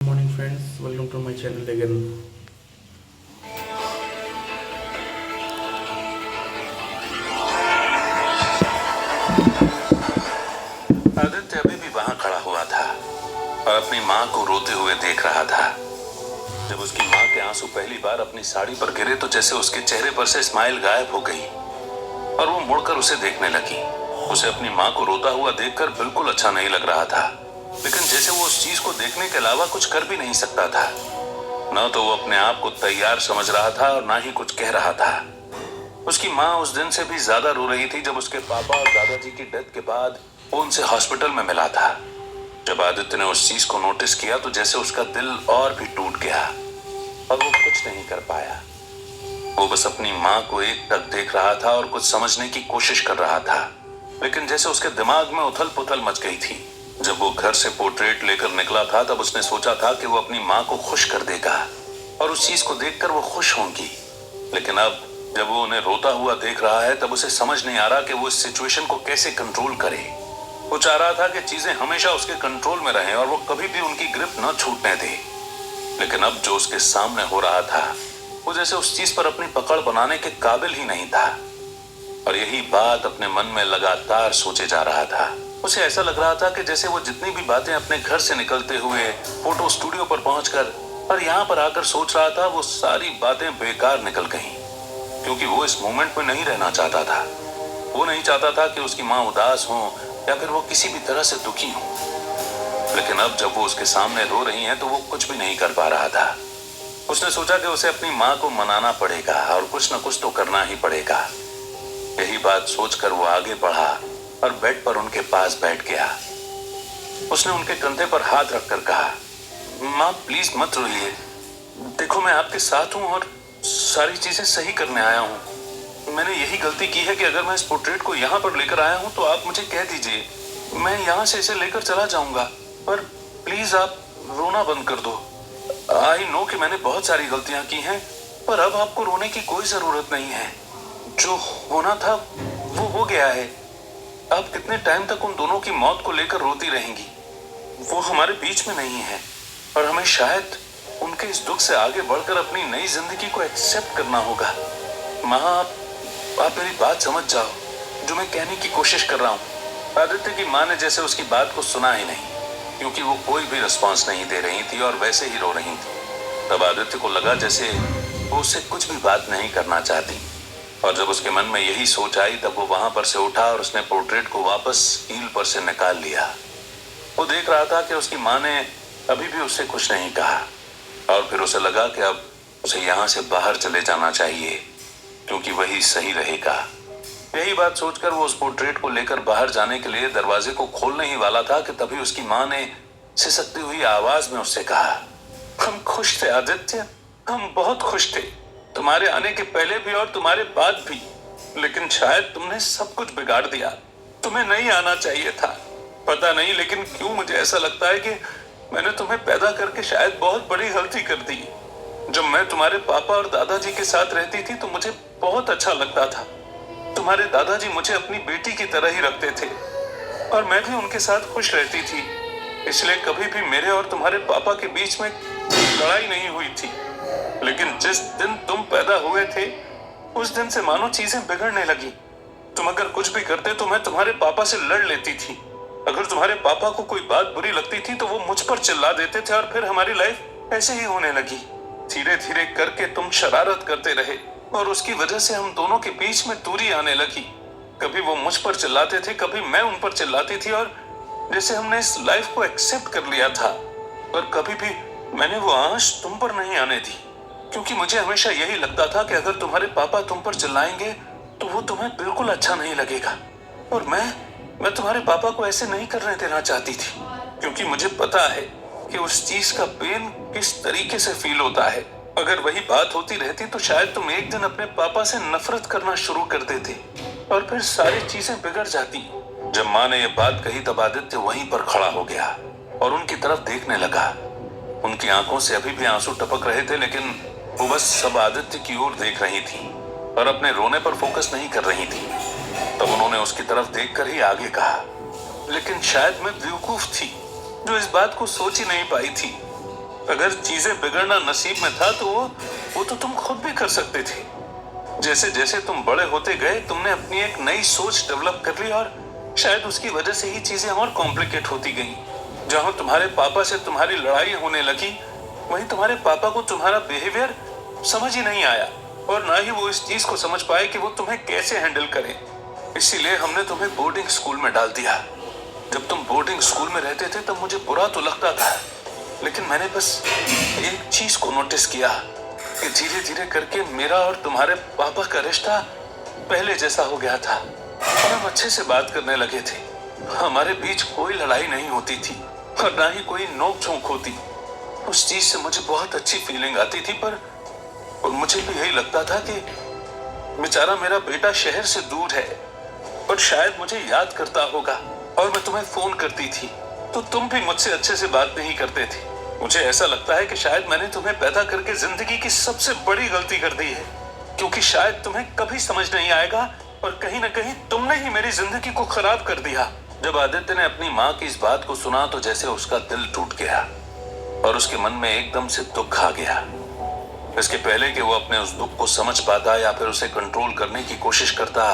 Morning friends, welcome to my channel again. Aditya अभी भी वहां खड़ा हुआ था और अपनी माँ को रोते हुए देख रहा था। जब उसकी माँ के आंसू पहली बार अपनी साड़ी पर गिरे तो जैसे उसके चेहरे पर से स्माइल गायब हो गई और वो मुड़कर उसे देखने लगी। उसे अपनी माँ को रोता हुआ देखकर बिल्कुल अच्छा नहीं लग रहा था, लेकिन जैसे वो उस चीज को देखने के अलावा कुछ कर भी नहीं सकता था। न तो वो अपने आप को तैयार समझ रहा था और ना ही कुछ कह रहा था। उसकी माँ उस दिन से भी ज्यादा रो रही थी जब उसके पापा और दादाजी की डेथ के बाद वो उनसे हॉस्पिटल में मिला था। जब आदित्य ने उस चीज को नोटिस किया तो जैसे उसका दिल और भी टूट गया और वो कुछ नहीं कर पाया। वो बस अपनी माँ को एकटक देख रहा था और कुछ समझने की कोशिश कर रहा था, लेकिन जैसे उसके दिमाग में उथल पुथल मच गई थी। जब वो घर से पोर्ट्रेट लेकर निकला था तब उसने सोचा था कि वो अपनी माँ को खुश कर देगा और उस चीज को देखकर वो खुश होंगी, लेकिन अब जब वो उन्हें रोता हुआ देख रहा है तब उसे समझ नहीं आ रहा कि वो इस सिचुएशन को कैसे कंट्रोल करे। वो चाह रहा था कि चीजें हमेशा उसके कंट्रोल में रहें और वो कभी भी उनकी ग्रिप न छूटने दे, लेकिन अब जो उसके सामने हो रहा था वो जैसे उस चीज पर अपनी पकड़ बनाने के काबिल ही नहीं था। और यही बात अपने मन में लगातार सोचे जा रहा था। उसे ऐसा लग रहा था कि जैसे वो जितनी भी बातें अपने घर से निकलते हुए फोटो स्टूडियो पर पहुंचकर और यहाँ पर आकर सोच रहा था, वो सारी बातें बेकार निकल गईं, क्योंकि वो इस मोमेंट में नहीं रहना चाहता था। वो नहीं चाहता था कि उसकी माँ उदास हो या फिर वो किसी भी तरह से दुखी हो, लेकिन अब जब वो उसके सामने रो रही हैं तो वो कुछ भी नहीं कर पा रहा था। उसने सोचा कि उसे अपनी माँ को मनाना पड़ेगा और कुछ न कुछ तो करना ही पड़ेगा। यही बात सोचकर वो आगे बढ़ा और बेड पर उनके पास बैठ गया। उसने उनके कंधे पर हाथ रखकर कहा, माँ प्लीज मत रोइए, देखो मैं आपके साथ हूँ और सारी चीजें सही करने आया हूँ। मैंने यही गलती की है कि अगर मैं इस पोर्ट्रेट को यहाँ पर लेकर आया हूँ तो आप मुझे कह दीजिए, मैं यहाँ से इसे लेकर चला जाऊंगा, पर प्लीज आप रोना बंद कर दो। आई नो कि मैंने बहुत सारी गलतियां की हैं, पर अब आपको रोने की कोई जरूरत नहीं है। जो होना था वो हो गया है। अब कितने टाइम तक उन दोनों की मौत को लेकर रोती रहेंगी? वो हमारे बीच में नहीं है और हमें शायद उनके इस दुख से आगे बढ़कर अपनी नई जिंदगी को एक्सेप्ट करना होगा। माँ आप मेरी बात समझ जाओ, जो मैं कहने की कोशिश कर रहा हूँ। आदित्य की माँ ने जैसे उसकी बात को सुना ही नहीं, क्योंकि वो कोई भी रिस्पॉन्स नहीं दे रही थी और वैसे ही रो रही थी। तब आदित्य को लगा जैसे वो उससे कुछ भी बात नहीं करना चाहती, और जब उसके मन में यही सोच आई तब वो वहां पर से उठा और उसने पोर्ट्रेट को वापस कील पर से निकाल लिया। वो देख रहा था कि उसकी माँ ने अभी भी उससे कुछ नहीं कहा, और फिर उसे लगा कि अब उसे यहाँ से बाहर चले जाना चाहिए, क्योंकि वही सही रहेगा। यही बात सोचकर वो उस पोर्ट्रेट को लेकर बाहर जाने के लिए दरवाजे को खोलने ही वाला था कि तभी उसकी माँ ने सिसकती हुई आवाज में उससे कहा, हम खुश थे आदित्य, हम बहुत खुश थे, तुम्हारे आने के पहले भी और तुम्हारे बाद भी, लेकिन शायद तुमने सब कुछ बिगाड़ दिया। तुम्हें नहीं आना चाहिए था। पता नहीं लेकिन क्यों मुझे ऐसा लगता है कि मैंने तुम्हें पैदा करके शायद बहुत बड़ी गलती कर दी। जब मैं तुम्हारे पापा और दादाजी के साथ रहती थी तो मुझे बहुत अच्छा लगता था। तुम्हारे दादाजी मुझे अपनी बेटी की तरह ही रखते थे और मैं भी उनके साथ खुश रहती थी, इसलिए कभी भी मेरे और तुम्हारे पापा के बीच में लड़ाई नहीं हुई थी। लेकिन जिस दिन तुम पैदा हुए थे उस दिन से मानो चीजें बिगड़ने लगी। तुम अगर कुछ भी करते तो मैं तुम्हारे पापा से लड़ लेती थी। अगर तुम्हारे पापा को कोई बात बुरी लगती थी तो वो मुझ पर चिल्ला देते थे और फिर हमारी लाइफ ऐसे ही होने लगी। धीरे धीरे करके तुम शरारत करते रहे और उसकी वजह से हम दोनों के बीच में दूरी आने लगी। कभी वो मुझ पर चिल्लाते थे, कभी मैं उन पर चिल्लाती थी, और जैसे हमने इस लाइफ को एक्सेप्ट कर लिया था। पर कभी भी मैंने वो आंच तुम पर नहीं आने दी, क्योंकि मुझे हमेशा यही लगता था कि अगर तुम्हारे पापा तुम पर चिल्लाएंगे तो वो तुम्हें बिल्कुल अच्छा नहीं लगेगा, और मैं तुम्हारे पापा को ऐसे नहीं करने देना चाहती थी, क्योंकि मुझे पता है कि उस चीज का पेन किस तरीके से फील होता है। अगर वही बात होती रहती तो शायद तुम एक दिन अपने पापा से नफरत करना शुरू कर देते और फिर सारी चीजें बिगड़ जाती। जब माँ ने यह बात कही तब आदित्य वहीं पर खड़ा हो गया और उनकी तरफ देखने लगा। उनकी आंखों से अभी भी आंसू टपक रहे थे, लेकिन वो बस सब आदित्य की ओर देख रही थी और अपने रोने पर फोकस नहीं कर रही थी। तब उन्होंने उसकी तरफ देखकर ही आगे कहा, लेकिन शायद मैं बेवकूफ थी जो इस बात को सोच ही नहीं पाई थी। अगर चीजें बिगड़ना नसीब में था तो वो तो तुम खुद भी कर सकते थे। जैसे जैसे तुम बड़े होते गए तुमने अपनी एक नई सोच डेवलप कर ली और शायद उसकी वजह से ही चीजें और कॉम्प्लिकेट होती गईं। जहां तुम्हारे पापा से तुम्हारी लड़ाई होने लगी वहीं तुम्हारे पापा को तुम्हारा बिहेवियर समझ ही नहीं आया और ना ही वो इस चीज को समझ पाए कि वो तुम्हें कैसे हैंडल करें। इसीलिए हमने तुम्हें बोर्डिंग स्कूल में डाल दिया। जब तुम बोर्डिंग स्कूल में रहते थे तब मुझे बुरा तो लगता था, लेकिन मैंने बस एक चीज को नोटिस किया कि धीरे धीरे करके मेरा और तुम्हारे पापा का रिश्ता पहले जैसा हो गया था और हम अच्छे से बात करने लगे थे। हमारे बीच कोई लड़ाई नहीं होती थी और ना ही कोई नोक झोंक होती। उस चीज से मुझे बहुत अच्छी फीलिंग आती थी, पर मुझे भी यही लगता था कि बेचारा मेरा बेटा शहर से दूर है और शायद मुझे याद करता होगा और मैं तुम्हें फोन करती थी तो तुम भी मुझसे अच्छे से बात नहीं करते थे। मुझे ऐसा लगता है कि शायद मैंने तुम्हें पैदा करके जिंदगी की सबसे बड़ी गलती कर दी है, क्योंकि शायद तुम्हें कभी समझ नहीं आएगा और कहीं ना कहीं तुमने ही मेरी जिंदगी को खराब कर दिया। जब आदित्य ने अपनी माँ की इस बात को सुना तो जैसे उसका दिल टूट गया और उसके मन में एकदम से दुख आ गया। इसके पहले कि वो अपने उस दुख को समझ पाता या फिर उसे कंट्रोल करने की कोशिश करता,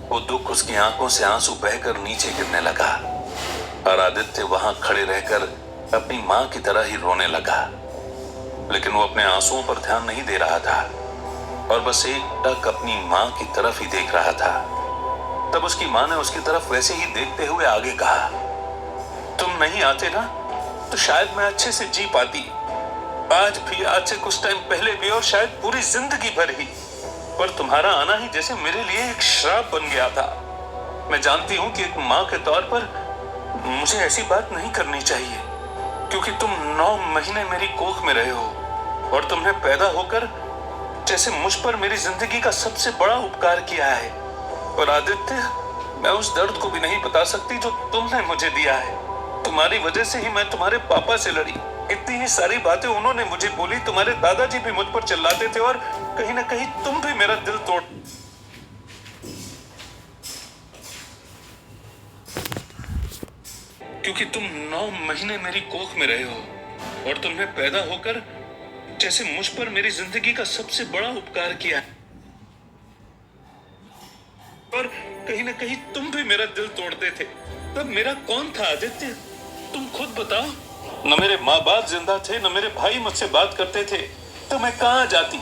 वो दुख उसकी आंखों से आंसू बहकर नीचे गिरने लगा और आदित्य वहां खड़े रहकर अपनी माँ की तरह ही रोने लगा। लेकिन वो अपने आंसुओं पर ध्यान नहीं दे रहा था और बस एकटक अपनी माँ की तरफ ही देख रहा था। तब उसकी माँ ने उसकी तरफ वैसे ही देखते हुए आगे कहा, तुम नहीं आते ना तो शायद मैं अच्छे से जी पाती, आज भी, आज से कुछ टाइम पहले भी और शायद पूरी जिंदगी भर ही। पर तुम्हारा आना ही जैसे मेरे लिए एक श्राप बन गया था। मैं जानती हूँ कि एक माँ के तौर पर मुझे ऐसी बात नहीं करनी चाहिए, क्योंकि तुम 9 महीने मेरी कोख में रहे हो और तुमने पैदा होकर जैसे मुझ पर मेरी जिंदगी का सबसे बड़ा उपकार किया है। और आदित्य, मैं उस दर्द को भी नहीं बता सकती जो तुमने मुझे दिया है। तुम्हारी वजह से ही मैं तुम्हारे पापा से लड़ी, इतनी ही सारी बातें उन्होंने मुझे बोली। तुम्हारे दादाजी भी मुझ पर चिल्लाते थे और कहीं ना कहीं तुम भी मेरा दिल तोड़। क्योंकि तुम 9 महीने मेरी कोख में रहे हो और तुमने पैदा होकर जैसे मुझ पर मेरी जिंदगी का सबसे बड़ा उपकार किया है। और कहीं ना कहीं तुम भी मेरा दिल तोड़ते थे। तब मेरा कौन था आदित्य, तुम खुद बताओ। न मेरे माँ बाप जिंदा थे, न मेरे भाई मुझसे बात करते थे, तो मैं कहाँ जाती।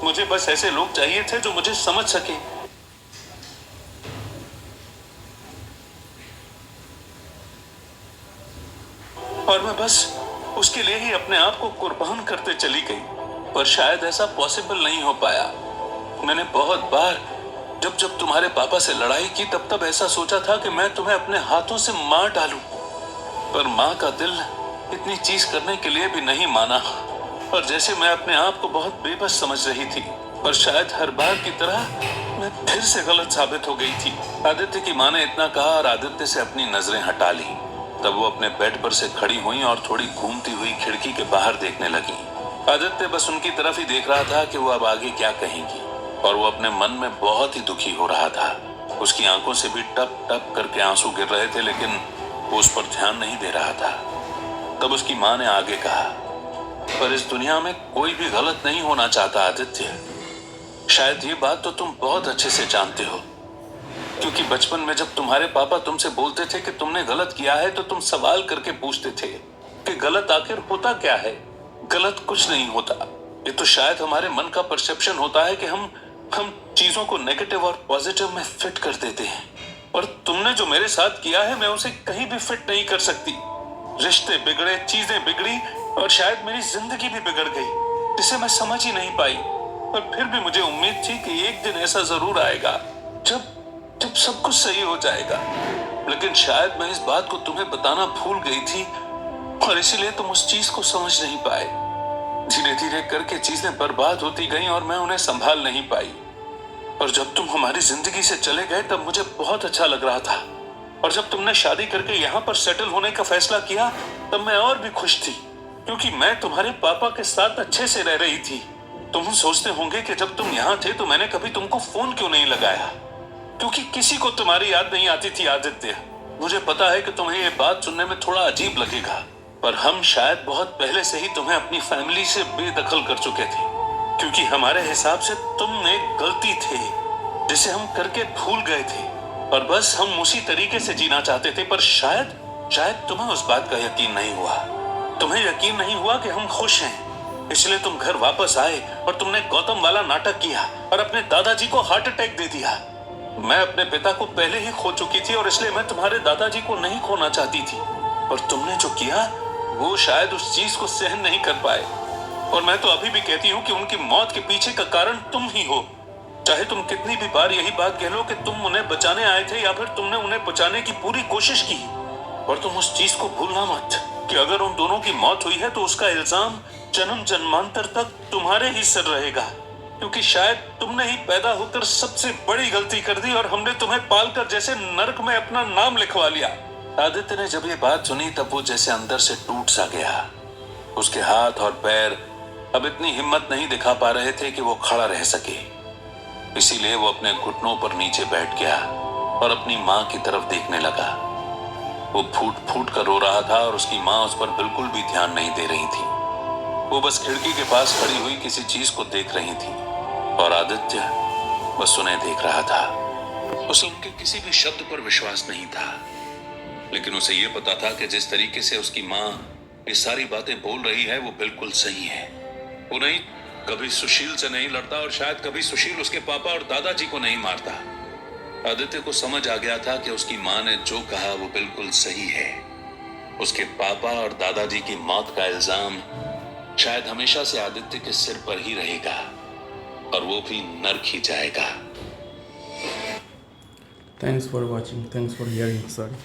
मुझे बस ऐसे लोग चाहिए थे जो मुझे समझ सके। और मैं बस उसके लिए ही अपने आप को कुर्बान करते चली गई, पर शायद ऐसा पॉसिबल नहीं हो पाया। मैंने बहुत बार जब जब तुम्हारे पापा से लड़ाई की तब ऐसा सोचा था कि मैं तुम्हें अपने हाथों से मार डालूं, पर माँ का दिल इतनी चीज करने के लिए भी नहीं माना। और जैसे मैं अपने आप को बहुत बेबस समझ रही थी, पर शायद हर बार की तरह मैं फिर से गलत साबित हो गई थी। आदित्य की माँ ने इतना कहा और आदित्य से अपनी नजरें हटा ली। तब वो अपने बेड पर से खड़ी हुई और थोड़ी घूमती हुई खिड़की के बाहर देखने लगी। आदित्य बस उनकी तरफ ही देख रहा था कि वो अब आगे क्या कहेंगी, और वो अपने मन में बहुत ही दुखी हो रहा था। उसकी आंखों से भी टप टप करके आंसू गिर रहे थे, लेकिन वो उस पर ध्यान नहीं दे रहा था। तब उसकी माँ ने आगे कहा, पर इस दुनिया में कोई भी गलत नहीं होना चाहता आदित्य। शायद ये बात तो तुम बहुत अच्छे से जानते हो, क्योंकि बचपन में जब तुम्हारे पापा तुमसे बोलते थे कि तुमने गलत किया है तो तुम सवाल करके पूछते थे कि गलत आखिर होता क्या है। गलत कुछ नहीं होता, ये तो शायद हमारे मन का परसेप्शन होता है कि हम चीजों को नेगेटिव और पॉजिटिव में फिट कर देते हैं। और तुमने जो मेरे साथ किया है मैं उसे कहीं भी फिट नहीं कर सकती। रिश्ते बिगड़े, चीजें बिगड़ी और शायद मेरी जिंदगी भी बिगड़ गई, जिसे मैं समझ ही नहीं पाई। पर फिर भी मुझे उम्मीद थी कि एक दिन ऐसा जरूर आएगा जब सब कुछ सही हो जाएगा। लेकिन शायद मैं इस बात को तुम्हें बताना भूल गई थी और इसीलिए तुम उस चीज को समझ नहीं पाए। धीरे धीरे करके चीजें बर्बाद होती गईं और मैं उन्हें संभाल नहीं पाई। और जब तुम हमारी जिंदगी से चले गए तब मुझे बहुत अच्छा लग रहा था, और जब तुमने शादी करके यहाँ पर सेटल होने का फैसला किया तब मैं और भी खुश थी, क्योंकि मैं तुम्हारे पापा के साथ अच्छे से रह रही थी। तुम सोचते होंगे कि जब तुम यहाँ थे तो मैंने कभी तुमको फोन क्यों नहीं लगाया, क्योंकि किसी को तुम्हारी याद नहीं आती थी आदित्य। मुझे पता है कि तुम्हें ये बात सुनने में थोड़ा अजीब लगेगा, पर हम शायद बहुत पहले से ही तुम्हें अपनी फैमिली से बेदखल कर चुके थे, क्योंकि हमारे हिसाब से तुम एक गलती थे जिसे हम करके भूल गए थे और बस हम उसी तरीके से जीना चाहते थे। पर शायद तुम्हें उस बात का यकीन नहीं हुआ। तुम्हें यकीन नहीं हुआ कि हम खुश हैं, इसलिए तुम घर वापस आए और तुमने गौतम वाला नाटक किया और अपने दादाजी को हार्ट अटैक दे दिया। मैं अपने पिता को पहले ही खो चुकी थी और इसलिए मैं तुम्हारे दादाजी को नहीं खोना चाहती थी। और तुमने जो किया वो शायद उस चीज को सहन नहीं कर पाए। और मैं तो अभी भी कहती हूँ कि उनकी मौत के पीछे का कारण तुम ही हो। चाहे तुम कितनी भी बार यही बात कह लो कि तुम उन्हें बचाने आए थे या फिर तुमने उन्हें बचाने की पूरी कोशिश की, और तुम उस चीज को भूलना मत कि अगर उन दोनों की मौत हुई है तो उसका इल्जाम जन्म जन्मांतर तक तुम्हारे ही सर रहेगा, क्योंकि शायद तुमने ही पैदा होकर सबसे बड़ी गलती कर दी और हमने तुम्हें पालकर जैसे नरक में अपना नाम लिखवा लिया। आदित्य ने जब ये बात सुनी तब वो जैसे अंदर से टूट सा गया। उसके हाथ और पैर अब इतनी हिम्मत नहीं दिखा पा रहे थे कि वो खड़ा रह सके, इसीलिए वो अपने घुटनों पर नीचे बैठ गया और अपनी माँ की तरफ देखने लगा। वो फूट फूट कर रो रहा था और उसकी माँ उस पर बिल्कुल भी ध्यान नहीं दे रही थी। वो बस खिड़की के पास खड़ी हुई किसी चीज को देख रही थी और आदित्य बस उन्हें देख रहा था। उसे उनके किसी भी शब्द पर विश्वास नहीं था, लेकिन उसे ये पता था कि जिस तरीके से उसकी माँ ये सारी बातें बोल रही है वो बिल्कुल सही है। वो नहीं कभी सुशील से नहीं लड़ता और शायद कभी सुशील उसके पापा और दादाजी को नहीं मारता। आदित्य को समझ आ गया था कि उसकी माँ ने जो कहा वो बिल्कुल सही है। उसके पापा और दादाजी की मौत का इल्जाम शायद हमेशा से आदित्य के सिर पर ही रहेगा और वो भी नर्क ही जाएगा। Thanks for watching. Thanks for hearing. Sorry.